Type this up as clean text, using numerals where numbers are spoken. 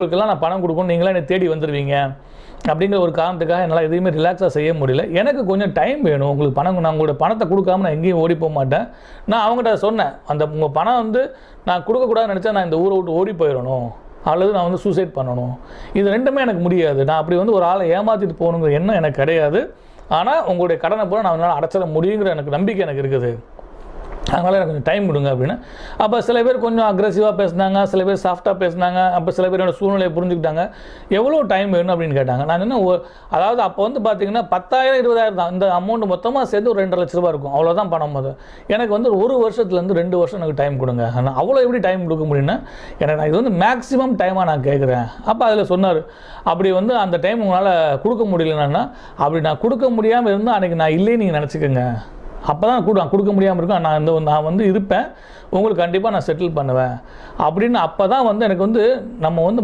உங்களுக்கெல்லாம் நான் பணம் கொடுக்கணும், நீங்களாம் என்னை தேடி வந்துடுவீங்க அப்படிங்கிற ஒரு காரணத்துக்காக என்னால் எதுவுமே ரிலாக்ஸாக செய்ய முடியல. எனக்கு கொஞ்சம் டைம் வேணும், உங்களுக்கு பணம், நான் உங்களோட பணத்தை கொடுக்காம நான் எங்கேயும் ஓடி போக மாட்டேன். நான் அவங்ககிட்ட சொன்னேன், அந்த உங்கள் பணம் வந்து நான் கொடுக்கக்கூடாதுன்னு நினச்சா நான் இந்த ஊரை விட்டு ஓடி போயிடணும், அல்லது நான் வந்து சூசைட் பண்ணணும். இது ரெண்டுமே எனக்கு முடியாது. நான் அப்படி வந்து ஒரு ஆளை ஏமாற்றிட்டு போகணுங்கிற எண்ணம் எனக்கு கிடையாது. ஆனால் உங்களுடைய கடனை பூரா நான் என்னால் அடைச்சிட முடியுங்கிற எனக்கு நம்பிக்கை எனக்கு இருக்குது. அதனால் எனக்கு கொஞ்சம் டைம் கொடுங்க அப்படின்னு. அப்போ சில பேர் கொஞ்சம் அக்ரெசிவாக பேசினாங்க, சில பேர் சாஃப்டாக பேசினாங்க. அப்போ சில பேரோட சூழ்நிலையை புரிஞ்சுக்கிட்டாங்க. எவ்வளோ டைம் வேணும் அப்படின்னு கேட்டாங்க. நான் என்ன, அதாவது அப்போ வந்து பார்த்தீங்கன்னா 10,000 20,000 தான் இந்த அமௌண்ட் மொத்தமாக சேர்த்து ஒரு 2.5 லட்ச ரூபா இருக்கும், அவ்வளோதான் பணம். அது எனக்கு வந்து 1 வருஷத்துலேருந்து 2 வருஷம் எனக்கு டைம் கொடுங்க. ஆனால் அவ்வளோ எப்படி டைம் கொடுக்க முடியும்னா, எனக்கு நான் இது வந்து மேக்ஸிமம் டைமாக நான் கேட்குறேன். அப்போ அதில் சொன்னார், அப்படி வந்து அந்த டைம் உங்களால் கொடுக்க முடியலன்னா, அப்படி நான் கொடுக்க முடியாமல் இருந்தால் அன்றைக்கி நான் இல்லைன்னு நீங்கள் நினச்சிக்கோங்க. அப்போ தான் கொடுக்க முடியாமல் இருக்கும், நான் வந்து இருப்பேன், உங்களுக்கு கண்டிப்பாக நான் செட்டில் பண்ணுவேன் அப்படின்னு. அப்போ தான் வந்து எனக்கு வந்து நம்ம வந்து